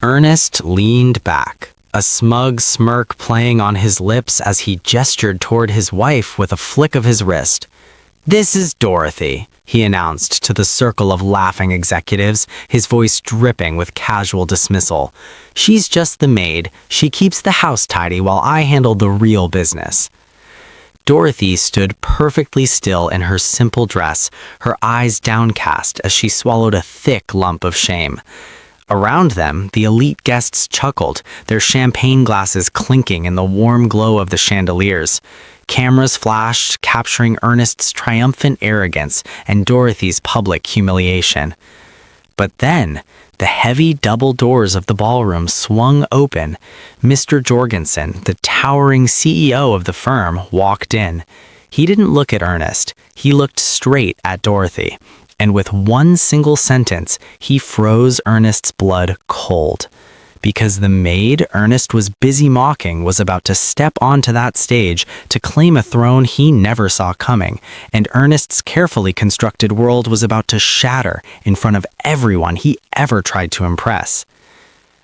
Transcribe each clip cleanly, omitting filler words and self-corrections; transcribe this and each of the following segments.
Ernest leaned back, a smug smirk playing on his lips as he gestured toward his wife with a flick of his wrist. "This is Dorothy," he announced to the circle of laughing executives, his voice dripping with casual dismissal. "She's just the maid. She keeps the house tidy while I handle the real business." Dorothy stood perfectly still in her simple dress, her eyes downcast as she swallowed a thick lump of shame. Around them, the elite guests chuckled, their champagne glasses clinking in the warm glow of the chandeliers. Cameras flashed, capturing Ernest's triumphant arrogance and Dorothy's public humiliation. But then, the heavy double doors of the ballroom swung open. Mr. Jorgensen, the towering CEO of the firm, walked in. He didn't look at Ernest. He looked straight at Dorothy. And with one single sentence, he froze Ernest's blood cold. Because the maid Ernest was busy mocking was about to step onto that stage to claim a throne he never saw coming, and Ernest's carefully constructed world was about to shatter in front of everyone he ever tried to impress.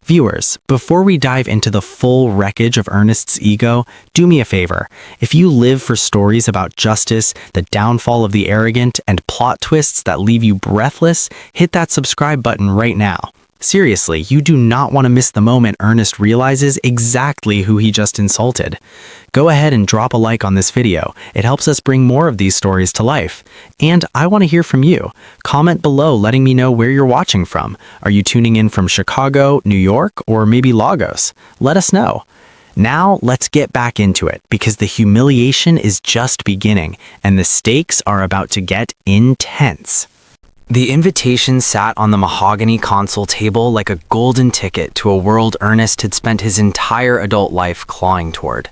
Viewers, before we dive into the full wreckage of Ernest's ego, do me a favor. If you live for stories about justice, the downfall of the arrogant, and plot twists that leave you breathless, hit that subscribe button right now. Seriously, you do not want to miss the moment Ernest realizes exactly who he just insulted. Go ahead and drop a like on this video. It helps us bring more of these stories to life. And I want to hear from you. Comment below letting me know where you're watching from. Are you tuning in from Chicago, New York, or maybe Lagos? Let us know. Now, let's get back into it, because the humiliation is just beginning, and the stakes are about to get intense. The invitation sat on the mahogany console table like a golden ticket to a world Ernest had spent his entire adult life clawing toward.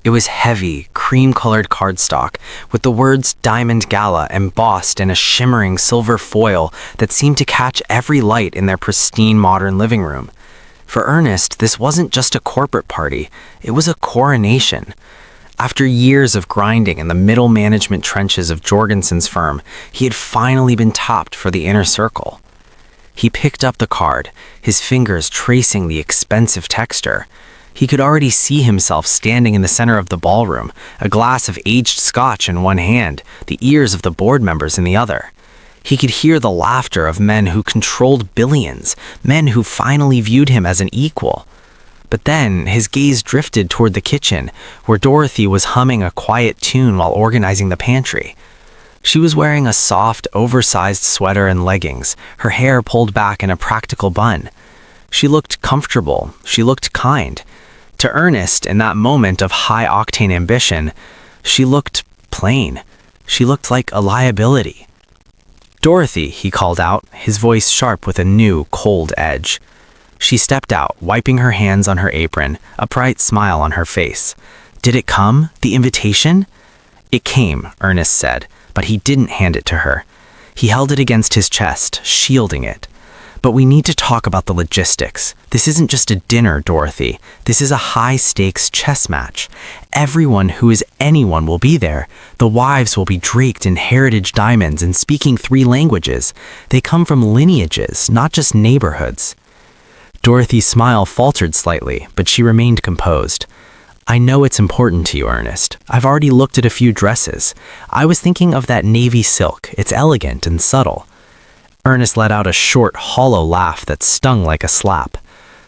It was heavy, cream-colored cardstock, with the words Diamond Gala embossed in a shimmering silver foil that seemed to catch every light in their pristine modern living room. For Ernest, this wasn't just a corporate party, it was a coronation. After years of grinding in the middle management trenches of Jorgensen's firm, he had finally been topped for the inner circle. He picked up the card, his fingers tracing the expensive texture. He could already see himself standing in the center of the ballroom, a glass of aged scotch in one hand, the ears of the board members in the other. He could hear the laughter of men who controlled billions, men who finally viewed him as an equal. But then his gaze drifted toward the kitchen, where Dorothy was humming a quiet tune while organizing the pantry. She was wearing a soft, oversized sweater and leggings, her hair pulled back in a practical bun. She looked comfortable, she looked kind. To Ernest, in that moment of high-octane ambition, she looked plain. She looked like a liability. "Dorothy," he called out, his voice sharp with a new, cold edge. She stepped out, wiping her hands on her apron, a bright smile on her face. "Did it come? The invitation?" "It came," Ernest said, but he didn't hand it to her. He held it against his chest, shielding it. "But we need to talk about the logistics. This isn't just a dinner, Dorothy. This is a high-stakes chess match. Everyone who is anyone will be there. The wives will be draped in heritage diamonds and speaking 3 languages. They come from lineages, not just neighborhoods." Dorothy's smile faltered slightly, but she remained composed. "I know it's important to you, Ernest. I've already looked at a few dresses. I was thinking of that navy silk. It's elegant and subtle." Ernest let out a short, hollow laugh that stung like a slap.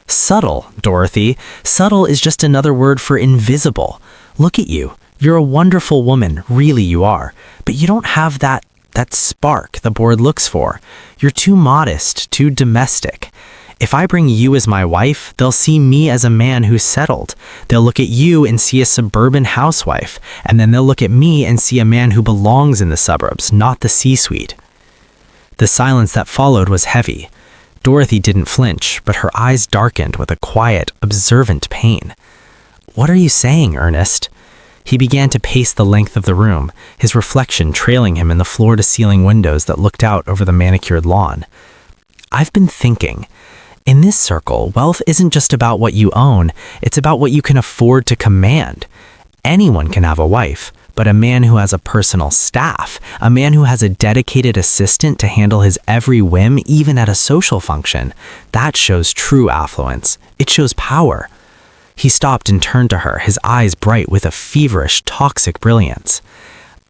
"Subtle, Dorothy. Subtle is just another word for invisible. Look at you. You're a wonderful woman, really you are. But you don't have that spark the board looks for. You're too modest, too domestic. If I bring you as my wife, they'll see me as a man who's settled. They'll look at you and see a suburban housewife, and then they'll look at me and see a man who belongs in the suburbs, not the C-suite." The silence that followed was heavy. Dorothy didn't flinch, but her eyes darkened with a quiet, observant pain. "What are you saying, Ernest?" He began to pace the length of the room, his reflection trailing him in the floor-to-ceiling windows that looked out over the manicured lawn. "I've been thinking. In this circle, wealth isn't just about what you own, it's about what you can afford to command. Anyone can have a wife, but a man who has a personal staff, a man who has a dedicated assistant to handle his every whim, even at a social function. That shows true affluence. It shows power. He stopped and turned to her, his eyes bright with a feverish, toxic brilliance.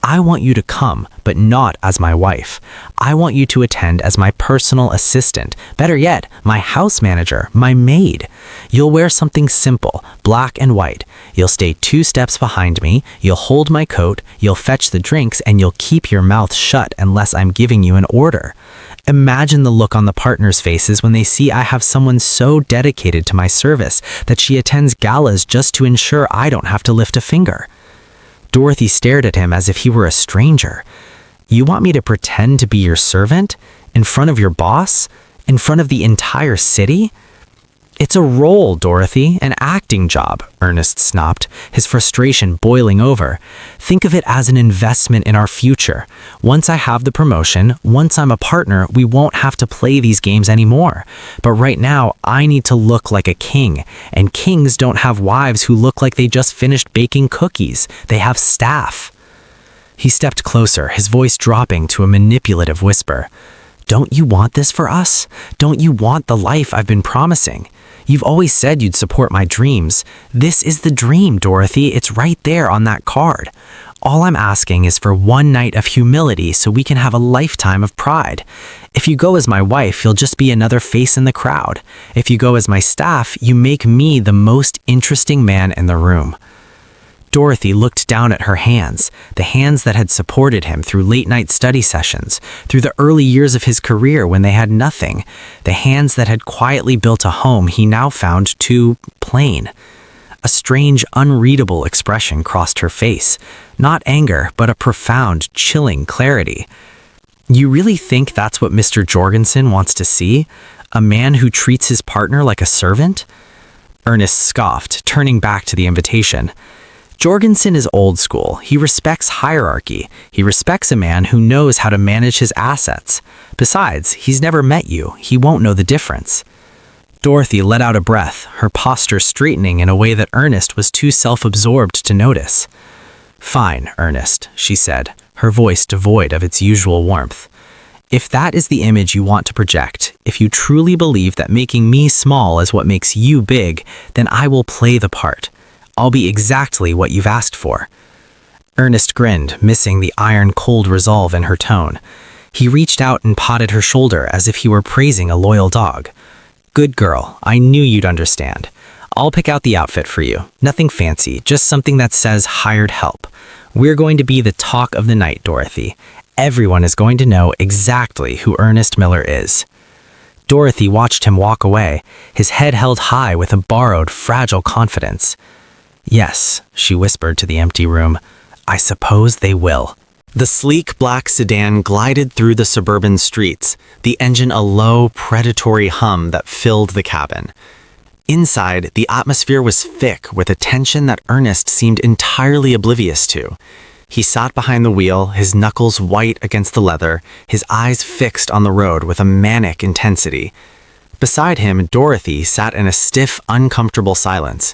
I want you to come, but not as my wife. I want you to attend as my personal assistant. Better yet, my house manager, my maid. You'll wear something simple, black and white. You'll stay 2 steps behind me, you'll hold my coat, you'll fetch the drinks, and you'll keep your mouth shut unless I'm giving you an order. Imagine the look on the partners' faces when they see I have someone so dedicated to my service that she attends galas just to ensure I don't have to lift a finger. Dorothy stared at him as if he were a stranger. You want me to pretend to be your servant? In front of your boss? In front of the entire city? It's a role, Dorothy, an acting job, Ernest snapped, his frustration boiling over. Think of it as an investment in our future. Once I have the promotion, once I'm a partner, we won't have to play these games anymore. But right now, I need to look like a king, and kings don't have wives who look like they just finished baking cookies. They have staff. He stepped closer, his voice dropping to a manipulative whisper. Don't you want this for us? Don't you want the life I've been promising? You've always said you'd support my dreams. This is the dream, Dorothy. It's right there on that card. All I'm asking is for one night of humility so we can have a lifetime of pride. If you go as my wife, you'll just be another face in the crowd. If you go as my staff, you make me the most interesting man in the room. Dorothy looked down at her hands, the hands that had supported him through late-night study sessions, through the early years of his career when they had nothing, the hands that had quietly built a home he now found too plain. A strange, unreadable expression crossed her face, not anger, but a profound, chilling clarity. You really think that's what Mr. Jorgensen wants to see? A man who treats his partner like a servant? Ernest scoffed, turning back to the invitation. Jorgensen is old school. He respects hierarchy. He respects a man who knows how to manage his assets. Besides, he's never met you. He won't know the difference. Dorothy let out a breath, her posture straightening in a way that Ernest was too self-absorbed to notice. Fine, Ernest, she said, her voice devoid of its usual warmth. If that is the image you want to project, if you truly believe that making me small is what makes you big, then I will play the part. I'll be exactly what you've asked for. Ernest grinned, missing the iron-cold resolve in her tone. He reached out and patted her shoulder as if he were praising a loyal dog. Good girl, I knew you'd understand. I'll pick out the outfit for you. Nothing fancy, just something that says hired help. We're going to be the talk of the night, Dorothy. Everyone is going to know exactly who Ernest Miller is. Dorothy watched him walk away, his head held high with a borrowed, fragile confidence. Yes, she whispered to the empty room. I suppose they will. The sleek black sedan glided through the suburban streets, the engine a low, predatory hum that filled the cabin. Inside, the atmosphere was thick with a tension that Ernest seemed entirely oblivious to. He sat behind the wheel, his knuckles white against the leather, his eyes fixed on the road with a manic intensity. Beside him, Dorothy sat in a stiff, uncomfortable silence.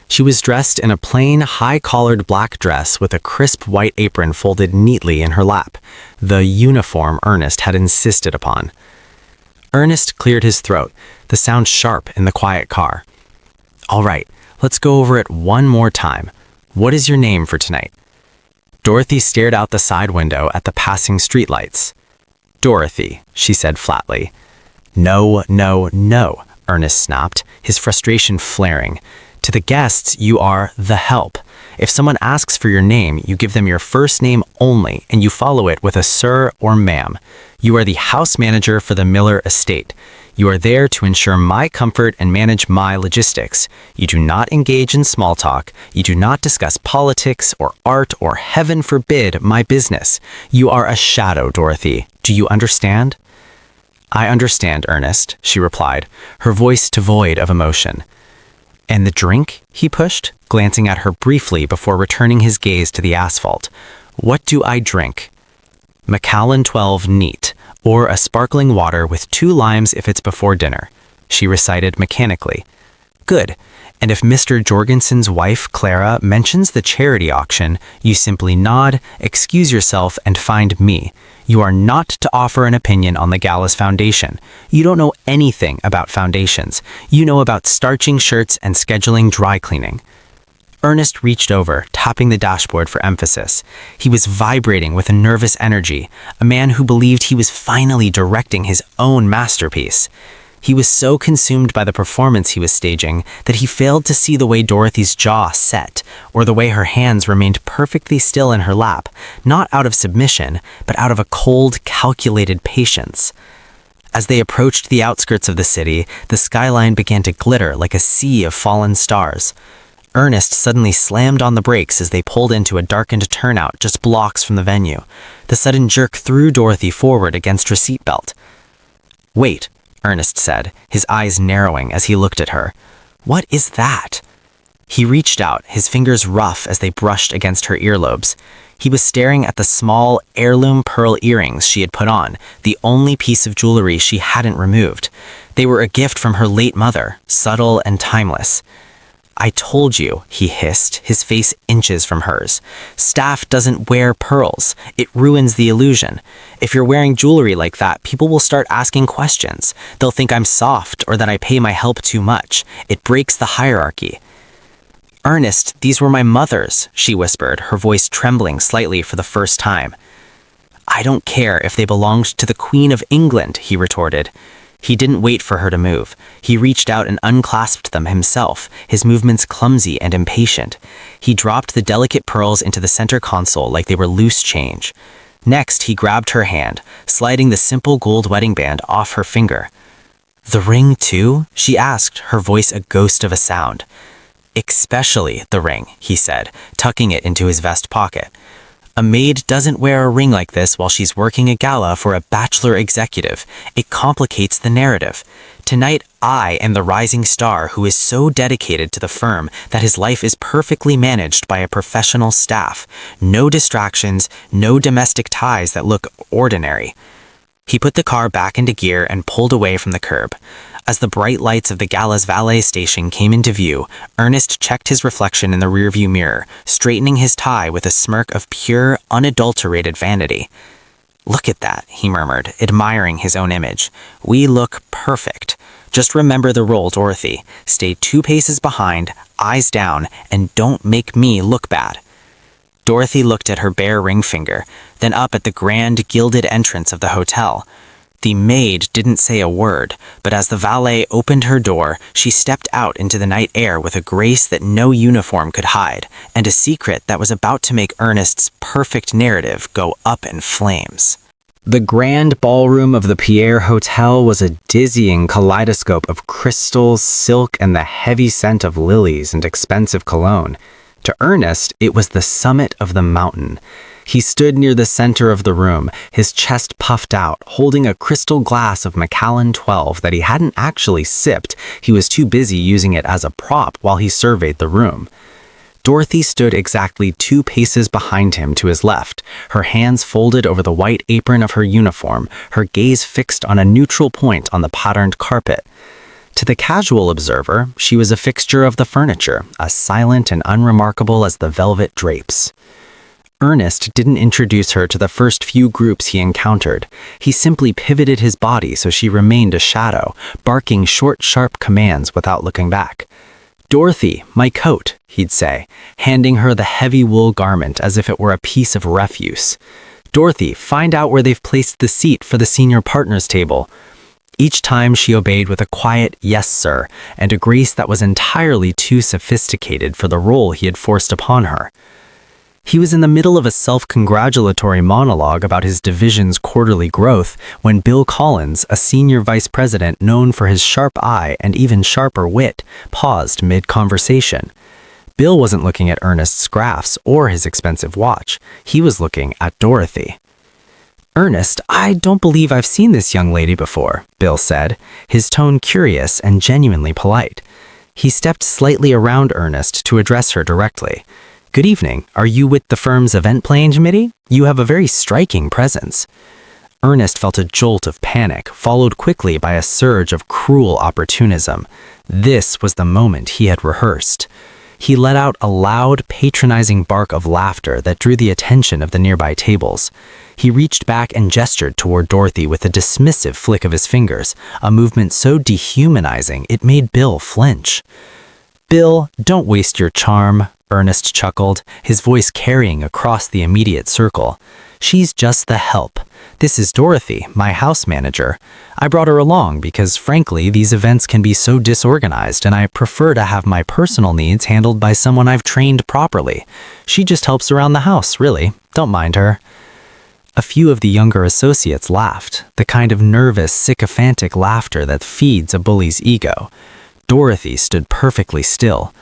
She was dressed in a plain, high-collared black dress with a crisp white apron folded neatly in her lap, the uniform Ernest had insisted upon. Ernest cleared his throat, the sound sharp in the quiet car. All right, let's go over it one more time. What is your name for tonight? Dorothy stared out the side window at the passing streetlights. Dorothy, she said flatly. No, no, no, Ernest snapped, his frustration flaring. To the guests, you are the help. If someone asks for your name, you give them your first name only, and you follow it with a sir or ma'am. You are the house manager for the Miller estate. You are there to ensure my comfort and manage my logistics. You do not engage in small talk. You do not discuss politics or art or, heaven forbid, my business. You are a shadow, Dorothy. Do you understand? I understand, Ernest, she replied, her voice devoid of emotion. And the drink? He pushed, glancing at her briefly before returning his gaze to the asphalt. What do I drink? Macallan 12 neat, or a sparkling water with 2 limes if it's before dinner, she recited mechanically. Good. And if Mr. Jorgensen's wife, Clara, mentions the charity auction, you simply nod, excuse yourself, and find me. You are not to offer an opinion on the gala's foundation. You don't know anything about foundations. You know about starching shirts and scheduling dry cleaning. Ernest reached over, tapping the dashboard for emphasis. He was vibrating with a nervous energy, a man who believed he was finally directing his own masterpiece. He was so consumed by the performance he was staging that he failed to see the way Dorothy's jaw set, or the way her hands remained perfectly still in her lap, not out of submission, but out of a cold, calculated patience. As they approached the outskirts of the city, the skyline began to glitter like a sea of fallen stars. Ernest suddenly slammed on the brakes as they pulled into a darkened turnout just blocks from the venue. The sudden jerk threw Dorothy forward against her seatbelt. "Wait," Ernest said, his eyes narrowing as he looked at her. "What is that?" He reached out, his fingers rough as they brushed against her earlobes. He was staring at the small, heirloom pearl earrings she had put on, the only piece of jewelry she hadn't removed. They were a gift from her late mother, subtle and timeless. "I told you," he hissed, his face inches from hers. "Staff doesn't wear pearls. It ruins the illusion. If you're wearing jewelry like that, people will start asking questions. They'll think I'm soft or that I pay my help too much. It breaks the hierarchy." "Ernest, these were my mother's," she whispered, her voice trembling slightly for the first time. "I don't care if they belonged to the Queen of England," he retorted. He didn't wait for her to move. He reached out and unclasped them himself, his movements clumsy and impatient. He dropped the delicate pearls into the center console like they were loose change. Next, he grabbed her hand, sliding the simple gold wedding band off her finger. "The ring, too?" she asked, her voice a ghost of a sound. "Especially the ring," he said, tucking it into his vest pocket. "A maid doesn't wear a ring like this while she's working a gala for a bachelor executive. It complicates the narrative. Tonight, I am the rising star who is so dedicated to the firm that his life is perfectly managed by a professional staff. No distractions, no domestic ties that look ordinary." He put the car back into gear and pulled away from the curb. As the bright lights of the gala's valet station came into view, Ernest checked his reflection in the rearview mirror, straightening his tie with a smirk of pure, unadulterated vanity. "Look at that," he murmured, admiring his own image. "We look perfect. Just remember the role, Dorothy. Stay 2 paces behind, eyes down, and don't make me look bad." Dorothy looked at her bare ring finger, then up at the grand, gilded entrance of the hotel. The maid didn't say a word, but as the valet opened her door, she stepped out into the night air with a grace that no uniform could hide, and a secret that was about to make Ernest's perfect narrative go up in flames. The grand ballroom of the Pierre Hotel was a dizzying kaleidoscope of crystals, silk, and the heavy scent of lilies and expensive cologne. To Ernest, it was the summit of the mountain. He stood near the center of the room, his chest puffed out, holding a crystal glass of Macallan 12 that he hadn't actually sipped. He was too busy using it as a prop while he surveyed the room. Dorothy stood exactly 2 paces behind him to his left, her hands folded over the white apron of her uniform, her gaze fixed on a neutral point on the patterned carpet. To the casual observer, she was a fixture of the furniture, as silent and unremarkable as the velvet drapes. Ernest didn't introduce her to the first few groups he encountered. He simply pivoted his body so she remained a shadow, barking short, sharp commands without looking back. "Dorothy, my coat," he'd say, handing her the heavy wool garment as if it were a piece of refuse. "Dorothy, find out where they've placed the seat for the senior partners table." Each time she obeyed with a quiet "yes, sir," and a grace that was entirely too sophisticated for the role he had forced upon her. He was in the middle of a self-congratulatory monologue about his division's quarterly growth when Bill Collins, a senior vice president known for his sharp eye and even sharper wit, paused mid-conversation. Bill wasn't looking at Ernest's graphs or his expensive watch. He was looking at Dorothy. "Ernest, I don't believe I've seen this young lady before," Bill said, his tone curious and genuinely polite. He stepped slightly around Ernest to address her directly. "Good evening. Are you with the firm's event planning committee? You have a very striking presence." Ernest felt a jolt of panic, followed quickly by a surge of cruel opportunism. This was the moment he had rehearsed. He let out a loud, patronizing bark of laughter that drew the attention of the nearby tables. He reached back and gestured toward Dorothy with a dismissive flick of his fingers, a movement so dehumanizing it made Bill flinch. "Bill, don't waste your charm," Ernest chuckled, his voice carrying across the immediate circle. "She's just the help. This is Dorothy, my house manager. I brought her along because, frankly, these events can be so disorganized and I prefer to have my personal needs handled by someone I've trained properly. She just helps around the house, really. Don't mind her." A few of the younger associates laughed, the kind of nervous, sycophantic laughter that feeds a bully's ego. Dorothy stood perfectly still.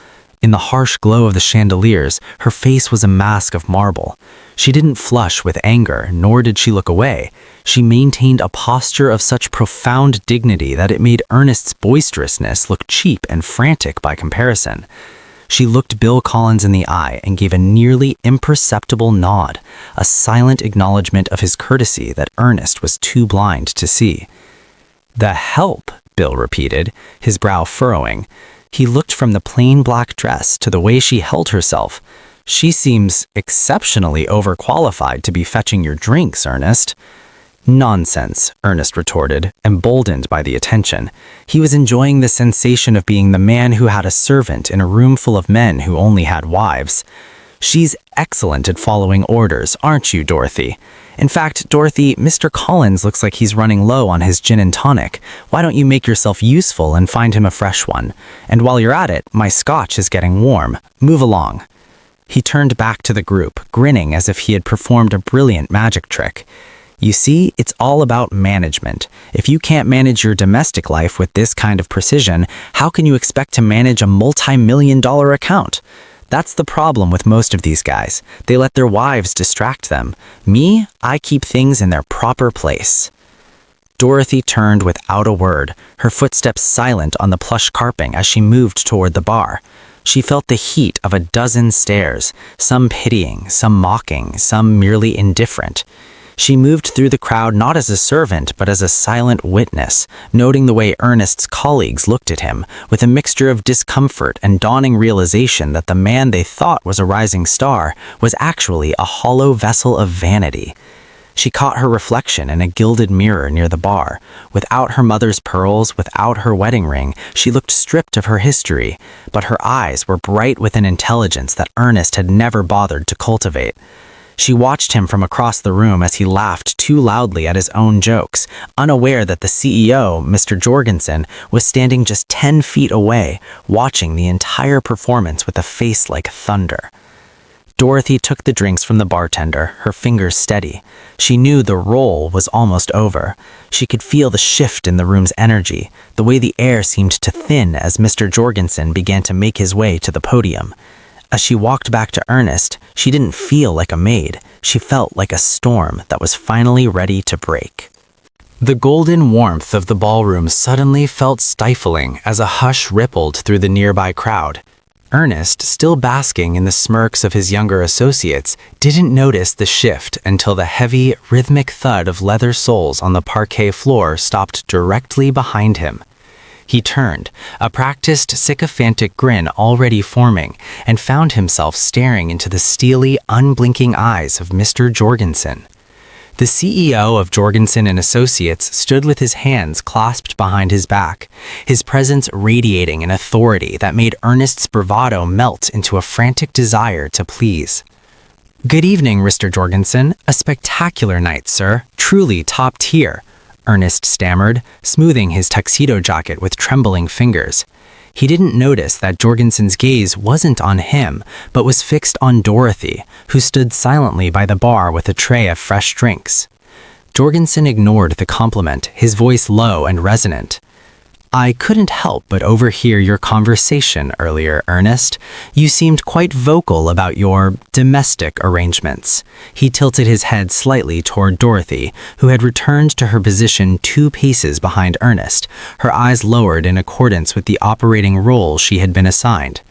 In the harsh glow of the chandeliers, her face was a mask of marble. She didn't flush with anger, nor did she look away. She maintained a posture of such profound dignity that it made Ernest's boisterousness look cheap and frantic by comparison. She looked Bill Collins in the eye and gave a nearly imperceptible nod, a silent acknowledgement of his courtesy that Ernest was too blind to see. "The help," Bill repeated, his brow furrowing. He looked from the plain black dress to the way she held herself. "She seems exceptionally overqualified to be fetching your drinks, Ernest." "Nonsense," Ernest retorted, emboldened by the attention. He was enjoying the sensation of being the man who had a servant in a room full of men who only had wives. "She's excellent at following orders, aren't you, Dorothy? In fact, Dorothy, Mr. Collins looks like he's running low on his gin and tonic. Why don't you make yourself useful and find him a fresh one? And while you're at it, my scotch is getting warm. Move along." He turned back to the group, grinning as if he had performed a brilliant magic trick. "You see, it's all about management. If you can't manage your domestic life with this kind of precision, how can you expect to manage a multi-million-dollar account? That's the problem with most of these guys. They let their wives distract them. Me, I keep things in their proper place." Dorothy turned without a word, her footsteps silent on the plush carpeting as she moved toward the bar. She felt the heat of a dozen stares, some pitying, some mocking, some merely indifferent. She moved through the crowd not as a servant, but as a silent witness, noting the way Ernest's colleagues looked at him, with a mixture of discomfort and dawning realization that the man they thought was a rising star was actually a hollow vessel of vanity. She caught her reflection in a gilded mirror near the bar. Without her mother's pearls, without her wedding ring, she looked stripped of her history, but her eyes were bright with an intelligence that Ernest had never bothered to cultivate. She watched him from across the room as he laughed too loudly at his own jokes, unaware that the CEO, Mr. Jorgensen, was standing just 10 feet away, watching the entire performance with a face like thunder. Dorothy took the drinks from the bartender, her fingers steady. She knew the role was almost over. She could feel the shift in the room's energy, the way the air seemed to thin as Mr. Jorgensen began to make his way to the podium. As she walked back to Ernest, she didn't feel like a maid. She felt like a storm that was finally ready to break. The golden warmth of the ballroom suddenly felt stifling as a hush rippled through the nearby crowd. Ernest, still basking in the smirks of his younger associates, didn't notice the shift until the heavy, rhythmic thud of leather soles on the parquet floor stopped directly behind him. He turned, a practiced, sycophantic grin already forming, and found himself staring into the steely, unblinking eyes of Mr. Jorgensen. The CEO of Jorgensen and Associates stood with his hands clasped behind his back, his presence radiating an authority that made Ernest's bravado melt into a frantic desire to please. "Good evening, Mr. Jorgensen. A spectacular night, sir. Truly top tier," Ernest stammered, smoothing his tuxedo jacket with trembling fingers. He didn't notice that Jorgensen's gaze wasn't on him, but was fixed on Dorothy, who stood silently by the bar with a tray of fresh drinks. Jorgensen ignored the compliment, his voice low and resonant. "I couldn't help but overhear your conversation earlier, Ernest. You seemed quite vocal about your domestic arrangements." He tilted his head slightly toward Dorothy, who had returned to her position 2 paces behind Ernest, her eyes lowered in accordance with the operating role she had been assigned.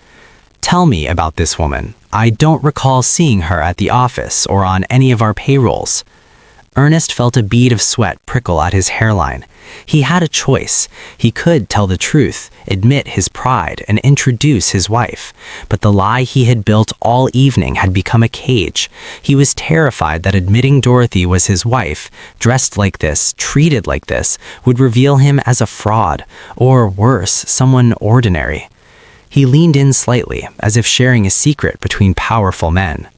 "Tell me about this woman. I don't recall seeing her at the office or on any of our payrolls." Ernest felt a bead of sweat prickle at his hairline. He had a choice. He could tell the truth, admit his pride, and introduce his wife. But the lie he had built all evening had become a cage. He was terrified that admitting Dorothy was his wife, dressed like this, treated like this, would reveal him as a fraud, or worse, someone ordinary. He leaned in slightly, as if sharing a secret between powerful men.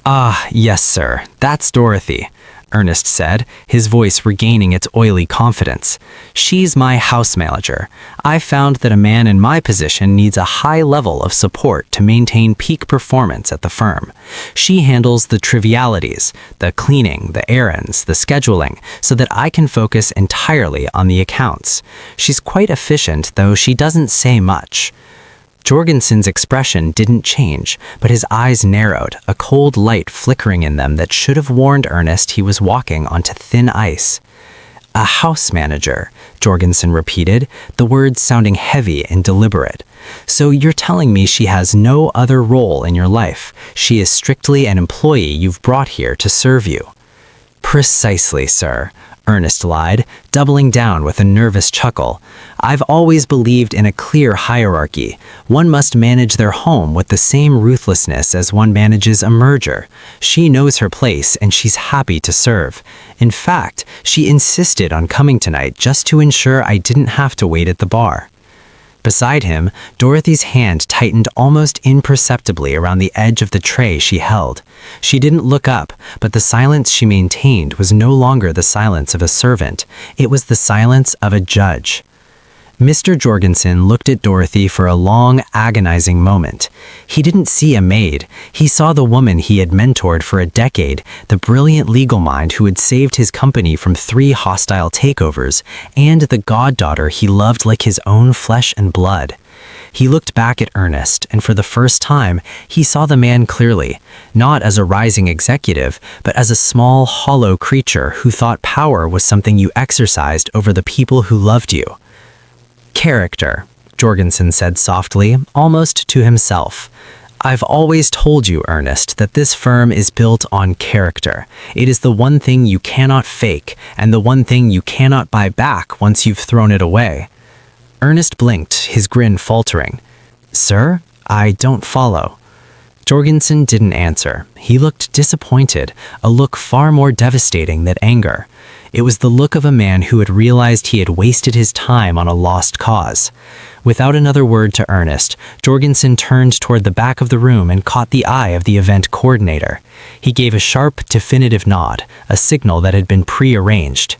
"Ah, yes, sir, that's Dorothy," Ernest said, his voice regaining its oily confidence. "She's my house manager. I found that a man in my position needs a high level of support to maintain peak performance at the firm. She handles the trivialities, the cleaning, the errands, the scheduling, so that I can focus entirely on the accounts. She's quite efficient, though she doesn't say much." Jorgensen's expression didn't change, but his eyes narrowed, a cold light flickering in them that should have warned Ernest he was walking onto thin ice. "A house manager," Jorgensen repeated, the words sounding heavy and deliberate. "So you're telling me she has no other role in your life. She is strictly an employee you've brought here to serve you." "Precisely, sir," Ernest lied, doubling down with a nervous chuckle. "I've always believed in a clear hierarchy. One must manage their home with the same ruthlessness as one manages a merger. She knows her place and she's happy to serve. In fact, she insisted on coming tonight just to ensure I didn't have to wait at the bar." Beside him, Dorothy's hand tightened almost imperceptibly around the edge of the tray she held. She didn't look up, but the silence she maintained was no longer the silence of a servant. It was the silence of a judge. Mr. Jorgensen looked at Dorothy for a long, agonizing moment. He didn't see a maid. He saw the woman he had mentored for a decade, the brilliant legal mind who had saved his company from 3 hostile takeovers, and the goddaughter he loved like his own flesh and blood. He looked back at Ernest, and for the first time, he saw the man clearly, not as a rising executive, but as a small, hollow creature who thought power was something you exercised over the people who loved you. "Character," Jorgensen said softly, almost to himself. "I've always told you, Ernest, that this firm is built on character. It is the one thing you cannot fake, and the one thing you cannot buy back once you've thrown it away." Ernest blinked, his grin faltering. "Sir, I don't follow." Jorgensen didn't answer. He looked disappointed, a look far more devastating than anger. It was the look of a man who had realized he had wasted his time on a lost cause. Without another word to Ernest, Jorgensen turned toward the back of the room and caught the eye of the event coordinator. He gave a sharp, definitive nod, a signal that had been pre-arranged.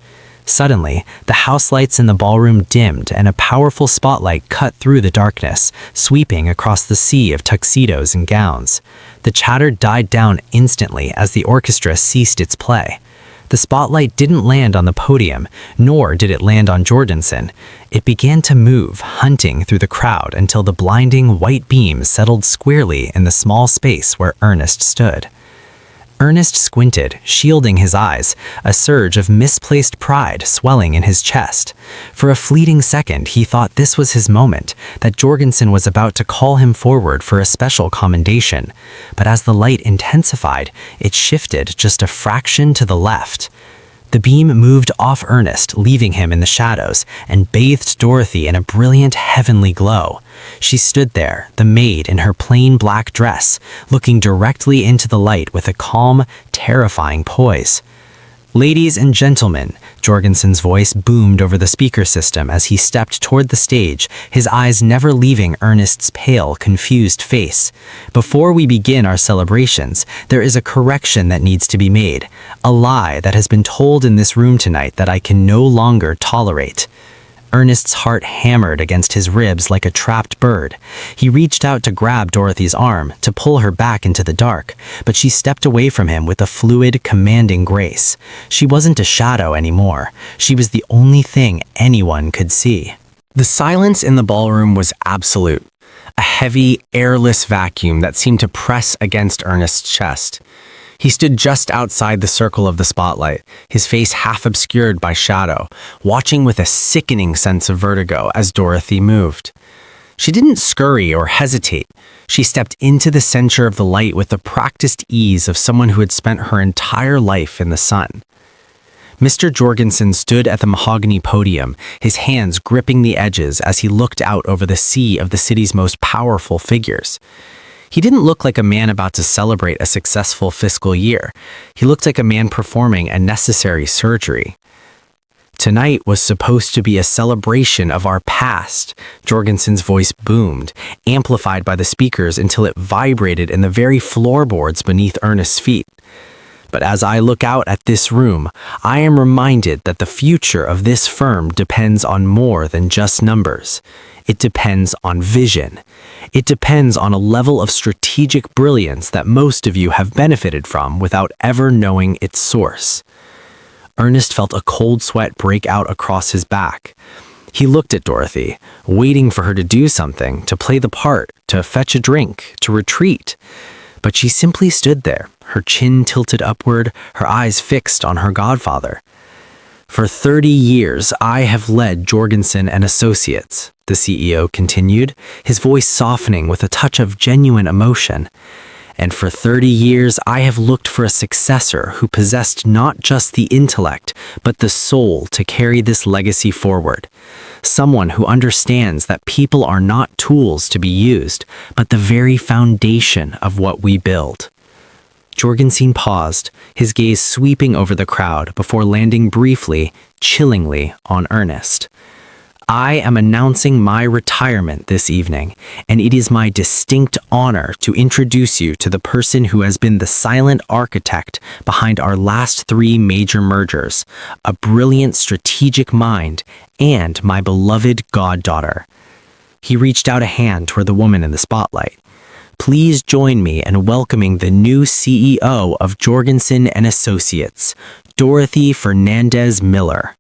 Suddenly, the house lights in the ballroom dimmed and a powerful spotlight cut through the darkness, sweeping across the sea of tuxedos and gowns. The chatter died down instantly as the orchestra ceased its play. The spotlight didn't land on the podium, nor did it land on Jorgensen. It began to move, hunting through the crowd until the blinding white beam settled squarely in the small space where Ernest stood. Ernest squinted, shielding his eyes, a surge of misplaced pride swelling in his chest. For a fleeting second, he thought this was his moment, that Jorgensen was about to call him forward for a special commendation. But as the light intensified, it shifted just a fraction to the left. The beam moved off Ernest, leaving him in the shadows, and bathed Dorothy in a brilliant heavenly glow. She stood there, the maid in her plain black dress, looking directly into the light with a calm, terrifying poise. "Ladies and gentlemen," Jorgensen's voice boomed over the speaker system as he stepped toward the stage, his eyes never leaving Ernest's pale, confused face. "Before we begin our celebrations, there is a correction that needs to be made, a lie that has been told in this room tonight that I can no longer tolerate." Ernest's heart hammered against his ribs like a trapped bird. He reached out to grab Dorothy's arm, to pull her back into the dark, but she stepped away from him with a fluid, commanding grace. She wasn't a shadow anymore. She was the only thing anyone could see. The silence in the ballroom was absolute. A heavy, airless vacuum that seemed to press against Ernest's chest. He stood just outside the circle of the spotlight, his face half obscured by shadow, watching with a sickening sense of vertigo as Dorothy moved. She didn't scurry or hesitate. She stepped into the center of the light with the practiced ease of someone who had spent her entire life in the sun. Mr. Jorgensen stood at the mahogany podium, his hands gripping the edges as he looked out over the sea of the city's most powerful figures. He didn't look like a man about to celebrate a successful fiscal year. He looked like a man performing a necessary surgery. Tonight was supposed to be a celebration of our past, Jorgensen's voice boomed, amplified by the speakers until it vibrated in the very floorboards beneath Ernest's feet. But as I look out at this room, I am reminded that the future of this firm depends on more than just numbers. It depends on vision. It depends on a level of strategic brilliance that most of you have benefited from without ever knowing its source. Ernest felt a cold sweat break out across his back. He looked at Dorothy, waiting for her to do something, to play the part, to fetch a drink, to retreat. But she simply stood there, her chin tilted upward, her eyes fixed on her godfather. For 30 years, I have led Jorgensen and Associates, the CEO continued, his voice softening with a touch of genuine emotion. And for 30 years, I have looked for a successor who possessed not just the intellect, but the soul to carry this legacy forward. Someone who understands that people are not tools to be used, but the very foundation of what we build. Jorgensen paused, his gaze sweeping over the crowd before landing briefly, chillingly on Ernest. I am announcing my retirement this evening, and it is my distinct honor to introduce you to the person who has been the silent architect behind our last 3 major mergers, a brilliant strategic mind, and my beloved goddaughter. He reached out a hand toward the woman in the spotlight. Please join me in welcoming the new CEO of Jorgensen and Associates, Dorothy Fernandez Miller.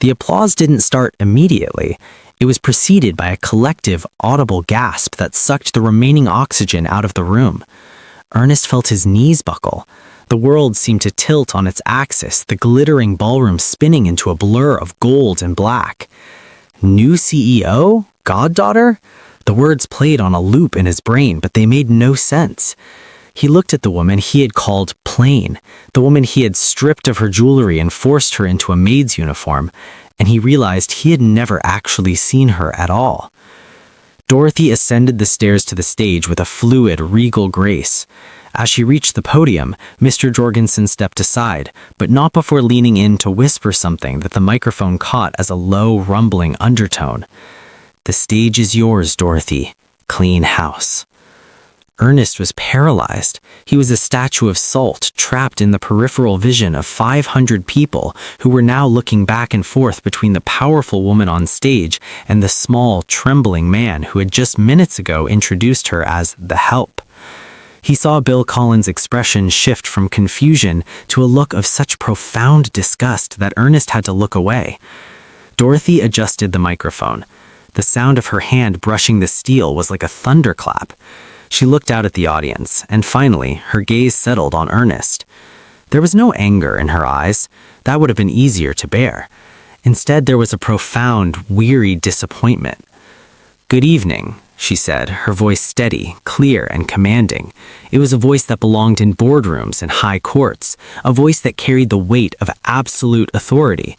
The applause didn't start immediately. It was preceded by a collective, audible gasp that sucked the remaining oxygen out of the room. Ernest felt his knees buckle. The world seemed to tilt on its axis, the glittering ballroom spinning into a blur of gold and black. New CEO? Goddaughter? The words played on a loop in his brain, but they made no sense. He looked at the woman he had called plain, the woman he had stripped of her jewelry and forced her into a maid's uniform, and he realized he had never actually seen her at all. Dorothy ascended the stairs to the stage with a fluid, regal grace. As she reached the podium, Mr. Jorgensen stepped aside, but not before leaning in to whisper something that the microphone caught as a low, rumbling undertone. "The stage is yours, Dorothy. Clean house." Ernest was paralyzed. He was a statue of salt trapped in the peripheral vision of 500 people who were now looking back and forth between the powerful woman on stage and the small, trembling man who had just minutes ago introduced her as the help. He saw Bill Collins' expression shift from confusion to a look of such profound disgust that Ernest had to look away. Dorothy adjusted the microphone. The sound of her hand brushing the steel was like a thunderclap. She looked out at the audience, and finally, her gaze settled on Ernest. There was no anger in her eyes. That would have been easier to bear. Instead, there was a profound, weary disappointment. "Good evening," she said, her voice steady, clear, and commanding. It was a voice that belonged in boardrooms and high courts, a voice that carried the weight of absolute authority.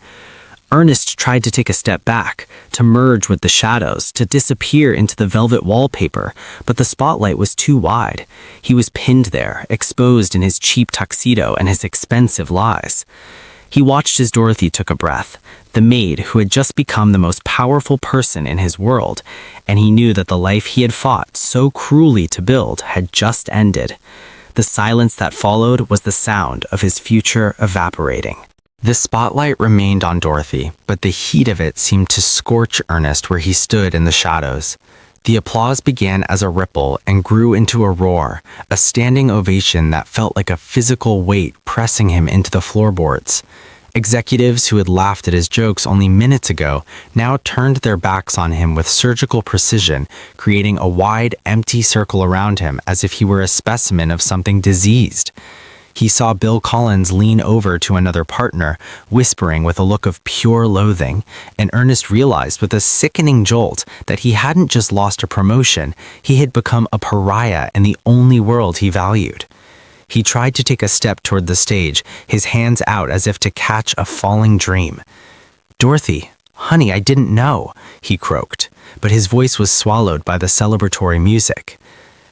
Ernest tried to take a step back, to merge with the shadows, to disappear into the velvet wallpaper, but the spotlight was too wide. He was pinned there, exposed in his cheap tuxedo and his expensive lies. He watched as Dorothy took a breath, the maid who had just become the most powerful person in his world, and he knew that the life he had fought so cruelly to build had just ended. The silence that followed was the sound of his future evaporating. The spotlight remained on Dorothy, but the heat of it seemed to scorch Ernest where he stood in the shadows. The applause began as a ripple and grew into a roar, a standing ovation that felt like a physical weight pressing him into the floorboards. Executives who had laughed at his jokes only minutes ago now turned their backs on him with surgical precision, creating a wide, empty circle around him as if he were a specimen of something diseased. He saw Bill Collins lean over to another partner, whispering with a look of pure loathing, and Ernest realized with a sickening jolt that he hadn't just lost a promotion, he had become a pariah in the only world he valued. He tried to take a step toward the stage, his hands out as if to catch a falling dream. "Dorothy, honey, I didn't know," he croaked, but his voice was swallowed by the celebratory music.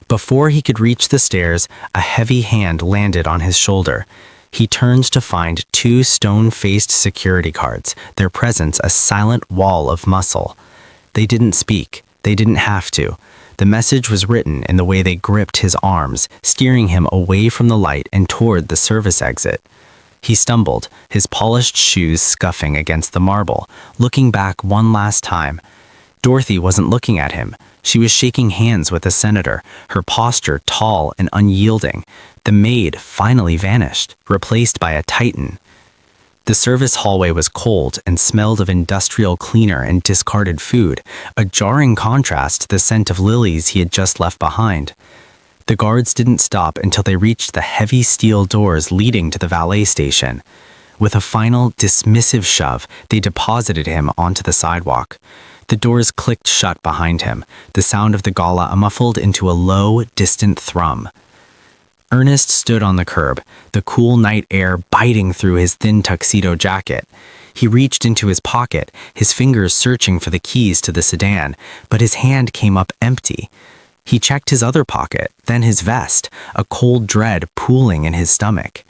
Before he could reach the stairs, a heavy hand landed on his shoulder. He turned to find two stone-faced security guards, their presence a silent wall of muscle. They didn't speak. They didn't have to. The message was written in the way they gripped his arms, steering him away from the light and toward the service exit. He stumbled, his polished shoes scuffing against the marble, looking back one last time. Dorothy wasn't looking at him. She was shaking hands with the senator, her posture tall and unyielding. The maid finally vanished, replaced by a titan. The service hallway was cold and smelled of industrial cleaner and discarded food, a jarring contrast to the scent of lilies he had just left behind. The guards didn't stop until they reached the heavy steel doors leading to the valet station. With a final, dismissive shove, they deposited him onto the sidewalk. The doors clicked shut behind him, the sound of the gala muffled into a low, distant thrum. Ernest stood on the curb, the cool night air biting through his thin tuxedo jacket. He reached into his pocket, his fingers searching for the keys to the sedan, but his hand came up empty. He checked his other pocket, then his vest, a cold dread pooling in his stomach.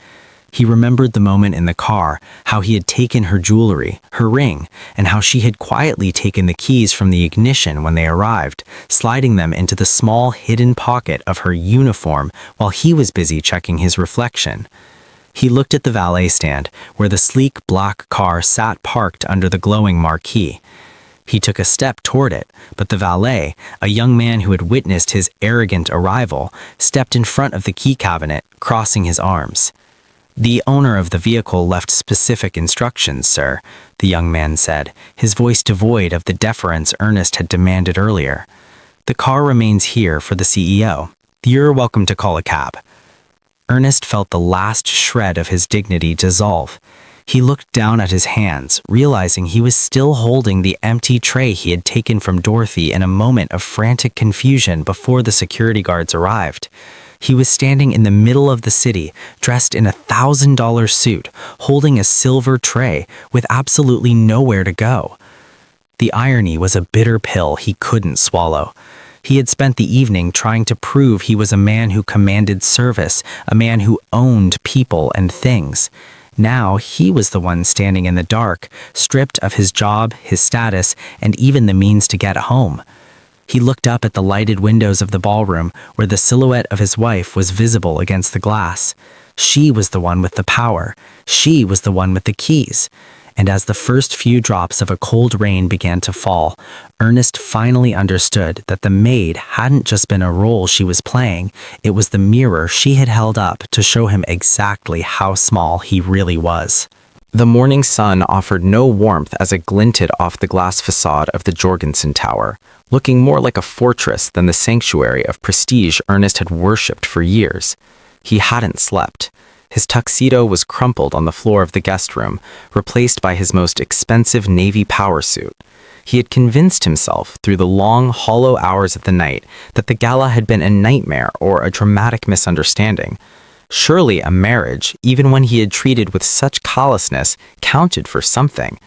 He remembered the moment in the car, how he had taken her jewelry, her ring, and how she had quietly taken the keys from the ignition when they arrived, sliding them into the small hidden pocket of her uniform while he was busy checking his reflection. He looked at the valet stand, where the sleek black car sat parked under the glowing marquee. He took a step toward it, but the valet, a young man who had witnessed his arrogant arrival, stepped in front of the key cabinet, crossing his arms. "The owner of the vehicle left specific instructions, sir," the young man said, his voice devoid of the deference Ernest had demanded earlier. "The car remains here for the CEO. You're welcome to call a cab." Ernest felt the last shred of his dignity dissolve. He looked down at his hands, realizing he was still holding the empty tray he had taken from Dorothy in a moment of frantic confusion before the security guards arrived. He was standing in the middle of the city, dressed in a $1,000 suit, holding a silver tray, with absolutely nowhere to go. The irony was a bitter pill he couldn't swallow. He had spent the evening trying to prove he was a man who commanded service, a man who owned people and things. Now he was the one standing in the dark, stripped of his job, his status, and even the means to get home. He looked up at the lighted windows of the ballroom, where the silhouette of his wife was visible against the glass. She was the one with the power. She was the one with the keys. And as the first few drops of a cold rain began to fall, Ernest finally understood that the maid hadn't just been a role she was playing, it was the mirror she had held up to show him exactly how small he really was. The morning sun offered no warmth as it glinted off the glass facade of the Jorgensen Tower, looking more like a fortress than the sanctuary of prestige Ernest had worshipped for years. He hadn't slept. His tuxedo was crumpled on the floor of the guest room, replaced by his most expensive Navy power suit. He had convinced himself through the long, hollow hours of the night that the gala had been a nightmare or a dramatic misunderstanding. Surely a marriage, even when he had treated with such callousness, counted for something.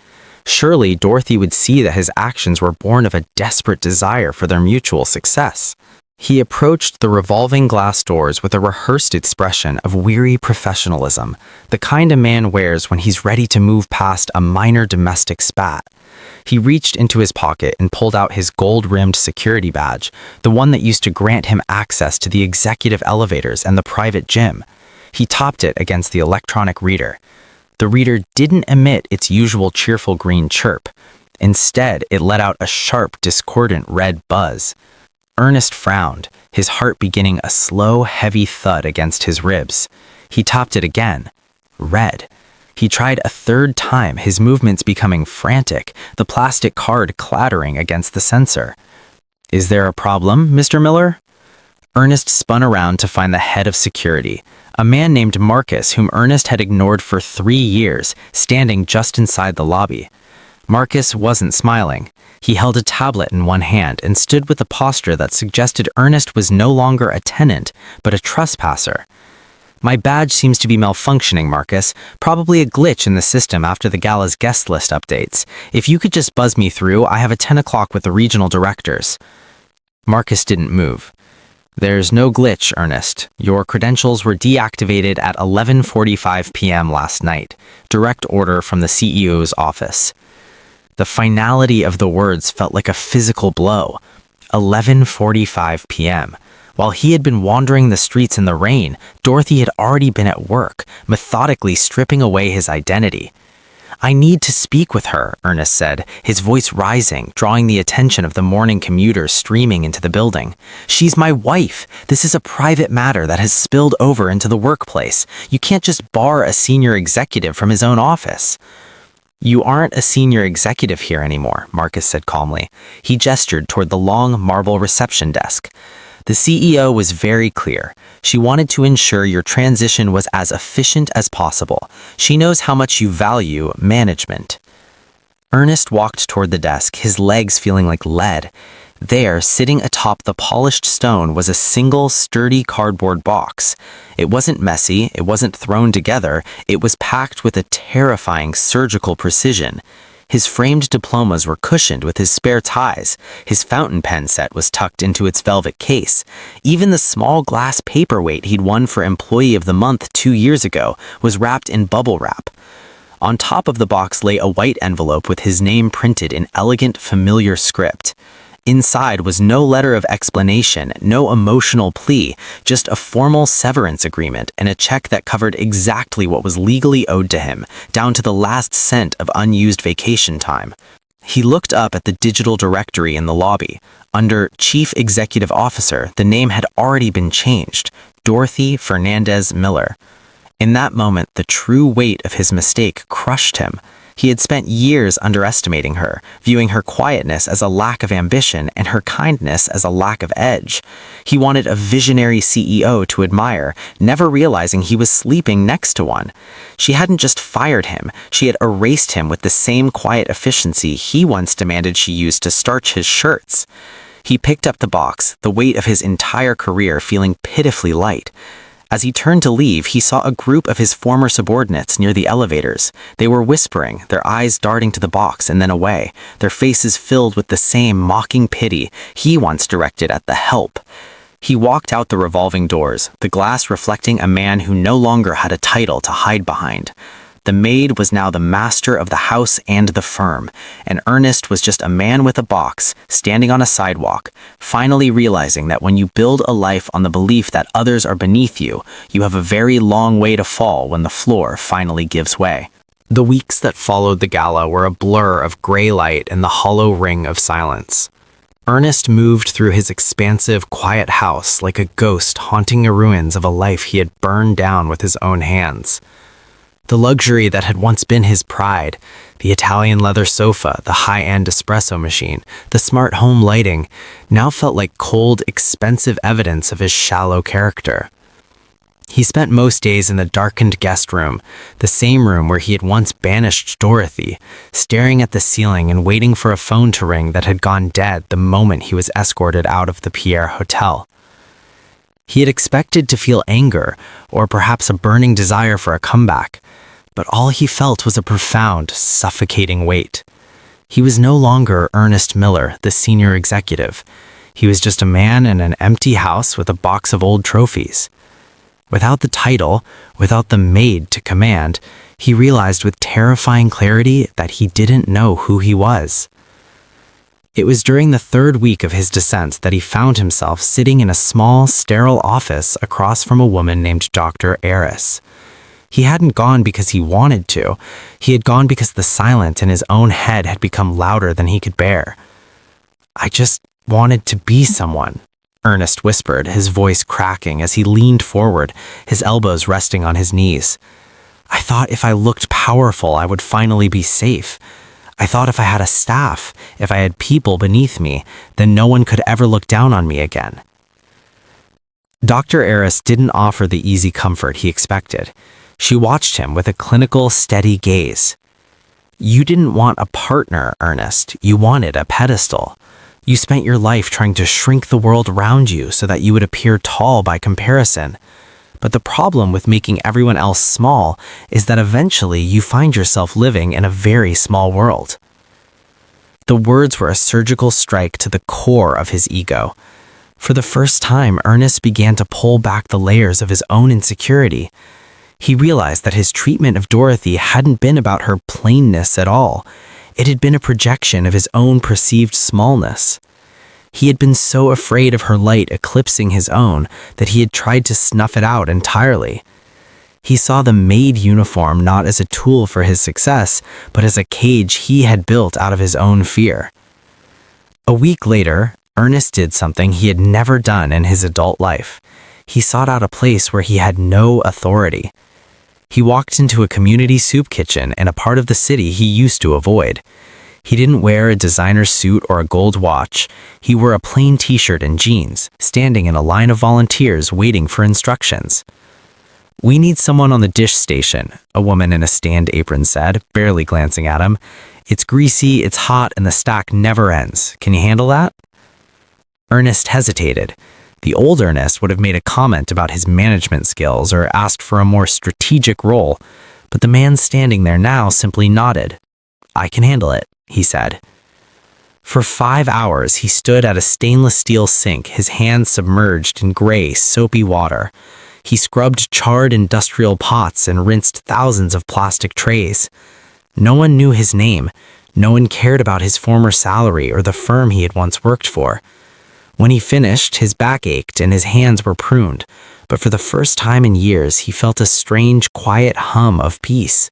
Surely Dorothy would see that his actions were born of a desperate desire for their mutual success. He approached the revolving glass doors with a rehearsed expression of weary professionalism, the kind a man wears when he's ready to move past a minor domestic spat. He reached into his pocket and pulled out his gold-rimmed security badge, the one that used to grant him access to the executive elevators and the private gym. He topped it against the electronic reader. The reader didn't emit its usual cheerful green chirp. Instead, it let out a sharp, discordant red buzz. Ernest frowned, his heart beginning a slow, heavy thud against his ribs. He topped it again. Red. He tried a third time, his movements becoming frantic, the plastic card clattering against the sensor. "Is there a problem, Mr. Miller?" Ernest spun around to find the head of security, a man named Marcus whom Ernest had ignored for 3 years, standing just inside the lobby. Marcus wasn't smiling. He held a tablet in one hand and stood with a posture that suggested Ernest was no longer a tenant, but a trespasser. My badge seems to be malfunctioning, Marcus. Probably a glitch in the system after the gala's guest list updates. If you could just buzz me through, I have a 10 o'clock with the regional directors. Marcus didn't move. There's no glitch, Ernest. Your credentials were deactivated at 11:45 p.m. last night. Direct order from the CEO's office. The finality of the words felt like a physical blow. 11:45 p.m. While he had been wandering the streets in the rain, Dorothy had already been at work, methodically stripping away his identity. I need to speak with her, Ernest said, his voice rising, drawing the attention of the morning commuters streaming into the building. She's my wife. This is a private matter that has spilled over into the workplace. You can't just bar a senior executive from his own office. You aren't a senior executive here anymore, Marcus said calmly. He gestured toward the long marble reception desk. The CEO was very clear. She wanted to ensure your transition was as efficient as possible. She knows how much you value management. Ernest walked toward the desk, his legs feeling like lead. There, sitting atop the polished stone, was a single, sturdy cardboard box. It wasn't messy, it wasn't thrown together, it was packed with a terrifying surgical precision. His framed diplomas were cushioned with his spare ties. His fountain pen set was tucked into its velvet case. Even the small glass paperweight he'd won for Employee of the Month 2 years ago was wrapped in bubble wrap. On top of the box lay a white envelope with his name printed in elegant, familiar script. Inside was no letter of explanation, no emotional plea, just a formal severance agreement and a check that covered exactly what was legally owed to him, down to the last cent of unused vacation time. He looked up at the digital directory in the lobby. Under Chief Executive Officer, the name had already been changed, Dorothy Fernandez Miller. In that moment, the true weight of his mistake crushed him. He had spent years underestimating her, viewing her quietness as a lack of ambition and her kindness as a lack of edge. He wanted a visionary CEO to admire, never realizing he was sleeping next to one. She hadn't just fired him, she had erased him with the same quiet efficiency he once demanded she use to starch his shirts. He picked up the box, the weight of his entire career feeling pitifully light. As he turned to leave, he saw a group of his former subordinates near the elevators. They were whispering, their eyes darting to the box and then away, their faces filled with the same mocking pity he once directed at the help. He walked out the revolving doors, the glass reflecting a man who no longer had a title to hide behind. The maid was now the master of the house and the firm, and Ernest was just a man with a box, standing on a sidewalk, finally realizing that when you build a life on the belief that others are beneath you, you have a very long way to fall when the floor finally gives way. The weeks that followed the gala were a blur of gray light and the hollow ring of silence. Ernest moved through his expansive, quiet house like a ghost haunting the ruins of a life he had burned down with his own hands. The luxury that had once been his pride, the Italian leather sofa, the high-end espresso machine, the smart home lighting, now felt like cold, expensive evidence of his shallow character. He spent most days in the darkened guest room, the same room where he had once banished Dorothy, staring at the ceiling and waiting for a phone to ring that had gone dead the moment he was escorted out of the Pierre Hotel. He had expected to feel anger, or perhaps a burning desire for a comeback, but all he felt was a profound, suffocating weight. He was no longer Ernest Miller, the senior executive. He was just a man in an empty house with a box of old trophies. Without the title, without the maid to command, he realized with terrifying clarity that he didn't know who he was. It was during the third week of his descent that he found himself sitting in a small, sterile office across from a woman named Dr. Ernest. He hadn't gone because he wanted to. He had gone because the silence in his own head had become louder than he could bear. "I just wanted to be someone," Ernest whispered, his voice cracking as he leaned forward, his elbows resting on his knees. "I thought if I looked powerful, I would finally be safe. I thought if I had a staff, if I had people beneath me, then no one could ever look down on me again." Dr. Ernest didn't offer the easy comfort he expected. She watched him with a clinical, steady gaze. "You didn't want a partner, Ernest. You wanted a pedestal. You spent your life trying to shrink the world around you so that you would appear tall by comparison. But the problem with making everyone else small is that eventually you find yourself living in a very small world. The words were a surgical strike to the core of his ego. For the first time, Ernest began to pull back the layers of his own insecurity. He realized that his treatment of Dorothy hadn't been about her plainness at all. It had been a projection of his own perceived smallness. He had been so afraid of her light eclipsing his own that he had tried to snuff it out entirely. He saw the Maid uniform not as a tool for his success, but as a cage he had built out of his own fear. A week later, Ernest did something he had never done in his adult life. He sought out a place where he had no authority. He walked into a community soup kitchen in a part of the city he used to avoid. He didn't wear a designer suit or a gold watch. He wore a plain t-shirt and jeans, standing in a line of volunteers waiting for instructions. "We need someone on the dish station," a woman in a stand apron said, barely glancing at him. "It's greasy, it's hot, and the stack never ends. Can you handle that?" Ernest hesitated. The old Ernest would have made a comment about his management skills or asked for a more strategic role, but the man standing there now simply nodded. "I can handle it," he said. For 5 hours, he stood at a stainless steel sink, his hands submerged in gray, soapy water. He scrubbed charred industrial pots and rinsed thousands of plastic trays. No one knew his name. No one cared about his former salary or the firm he had once worked for. When he finished, his back ached and his hands were pruned, but for the first time in years, he felt a strange, quiet hum of peace.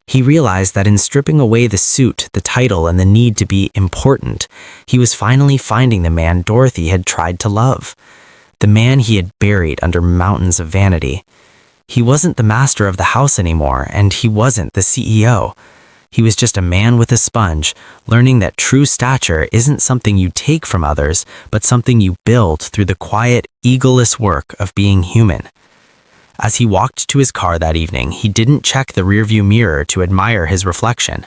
He realized that in stripping away the suit, the title, and the need to be important, he was finally finding the man Dorothy had tried to love. The man he had buried under mountains of vanity. He wasn't the master of the house anymore, and he wasn't the CEO. He was just a man with a sponge, learning that true stature isn't something you take from others, but something you build through the quiet, egoless work of being human. As he walked to his car that evening, he didn't check the rearview mirror to admire his reflection.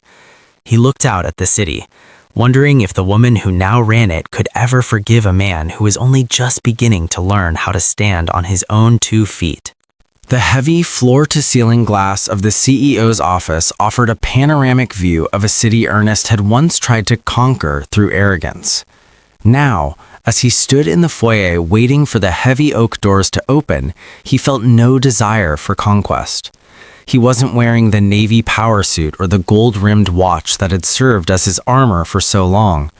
He looked out at the city, wondering if the woman who now ran it could ever forgive a man who was only just beginning to learn how to stand on his own 2 feet. The heavy floor-to-ceiling glass of the CEO's office offered a panoramic view of a city Ernest had once tried to conquer through arrogance. Now, as he stood in the foyer waiting for the heavy oak doors to open, he felt no desire for conquest. He wasn't wearing the navy power suit or the gold-rimmed watch that had served as his armor for so long.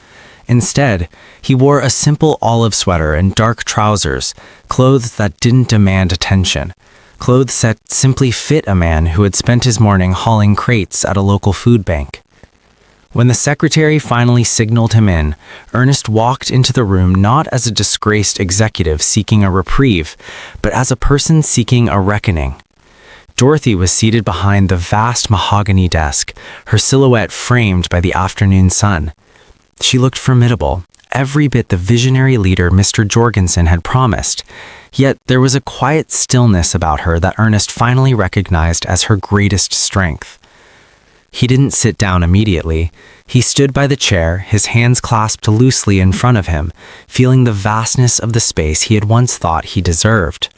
Instead, he wore a simple olive sweater and dark trousers, clothes that didn't demand attention. Clothes that simply fit a man who had spent his morning hauling crates at a local food bank. When the secretary finally signaled him in, Ernest walked into the room not as a disgraced executive seeking a reprieve, but as a person seeking a reckoning. Dorothy was seated behind the vast mahogany desk, her silhouette framed by the afternoon sun. She looked formidable, every bit the visionary leader Mr. Jorgensen had promised. Yet there was a quiet stillness about her that Ernest finally recognized as her greatest strength. He didn't sit down immediately. He stood by the chair, his hands clasped loosely in front of him, feeling the vastness of the space he had once thought he deserved.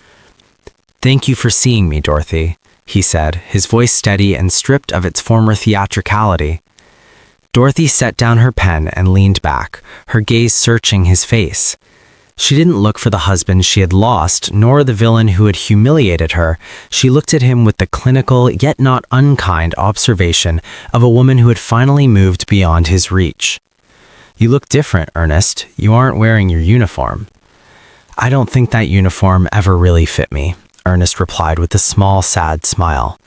"Thank you for seeing me, Dorothy," he said, his voice steady and stripped of its former theatricality. Dorothy set down her pen and leaned back, her gaze searching his face. She didn't look for the husband she had lost, nor the villain who had humiliated her. She looked at him with the clinical, yet not unkind observation of a woman who had finally moved beyond his reach. "You look different, Ernest. You aren't wearing your uniform." "I don't think that uniform ever really fit me," Ernest replied with a small, sad smile.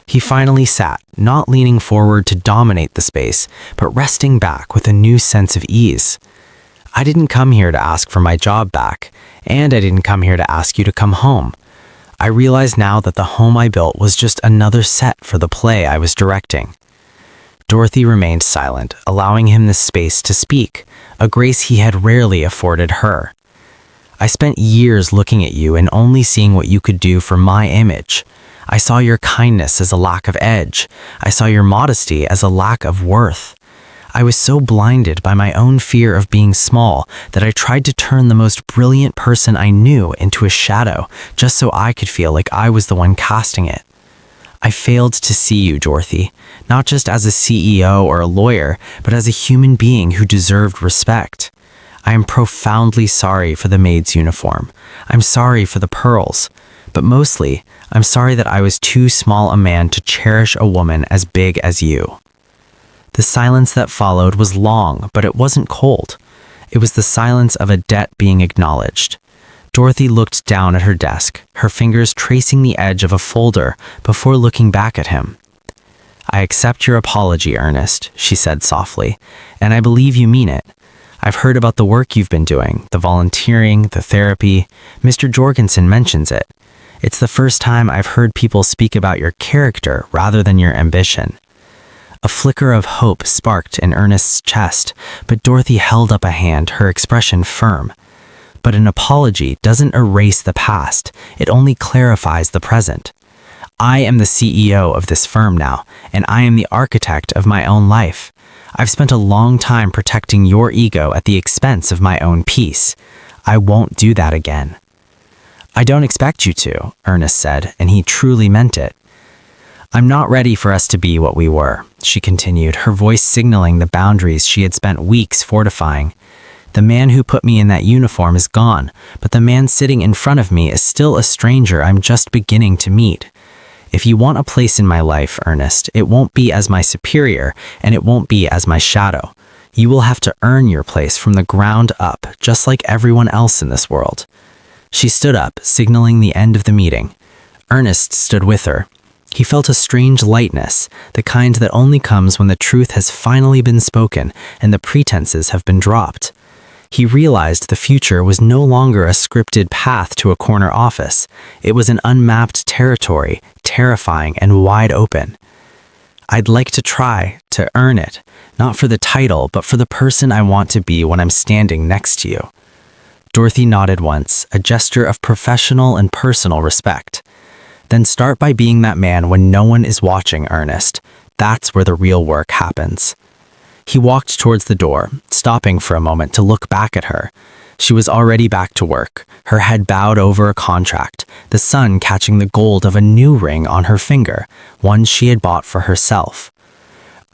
He finally sat, not leaning forward to dominate the space, but resting back with a new sense of ease. "I didn't come here to ask for my job back, and I didn't come here to ask you to come home. I realize now that the home I built was just another set for the play I was directing." Dorothy remained silent, allowing him the space to speak, a grace he had rarely afforded her. "I spent years looking at you and only seeing what you could do for my image. I saw your kindness as a lack of edge. I saw your modesty as a lack of worth. I was so blinded by my own fear of being small that I tried to turn the most brilliant person I knew into a shadow just so I could feel like I was the one casting it. I failed to see you, Dorothy, not just as a CEO or a lawyer, but as a human being who deserved respect. I am profoundly sorry for the maid's uniform. I'm sorry for the pearls. But mostly, I'm sorry that I was too small a man to cherish a woman as big as you. The silence that followed was long, but it wasn't cold. It was the silence of a debt being acknowledged. Dorothy looked down at her desk, her fingers tracing the edge of a folder before looking back at him. "I accept your apology, Ernest," she said softly, "and I believe you mean it. I've heard about the work you've been doing, the volunteering, the therapy. Mr. Jorgensen mentions it. It's the first time I've heard people speak about your character rather than your ambition." A flicker of hope sparked in Ernest's chest, but Dorothy held up a hand, her expression firm. But an apology doesn't erase the past, it only clarifies the present. I am the CEO of this firm now, and I am the architect of my own life. I've spent a long time protecting your ego at the expense of my own peace. I won't do that again. "I don't expect you to," Ernest said, and he truly meant it. "I'm not ready for us to be what we were," she continued, her voice signaling the boundaries she had spent weeks fortifying. "The man who put me in that uniform is gone, but the man sitting in front of me is still a stranger I'm just beginning to meet. If you want a place in my life, Ernest, it won't be as my superior, and it won't be as my shadow. You will have to earn your place from the ground up, just like everyone else in this world." She stood up, signaling the end of the meeting. Ernest stood with her. He felt a strange lightness, the kind that only comes when the truth has finally been spoken and the pretenses have been dropped. He realized the future was no longer a scripted path to a corner office. It was an unmapped territory, terrifying and wide open. "I'd like to try to earn it, not for the title, but for the person I want to be when I'm standing next to you." Dorothy nodded once, a gesture of professional and personal respect. "Then start by being that man when no one is watching, Ernest. That's where the real work happens." He walked towards the door, stopping for a moment to look back at her. She was already back to work, her head bowed over a contract, the sun catching the gold of a new ring on her finger, one she had bought for herself.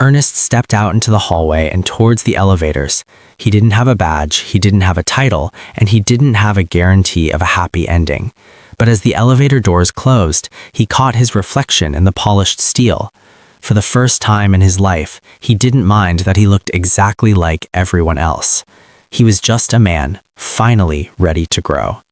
Ernest stepped out into the hallway and towards the elevators. He didn't have a badge, he didn't have a title, and he didn't have a guarantee of a happy ending. But as the elevator doors closed, he caught his reflection in the polished steel. For the first time in his life, he didn't mind that he looked exactly like everyone else. He was just a man, finally ready to grow.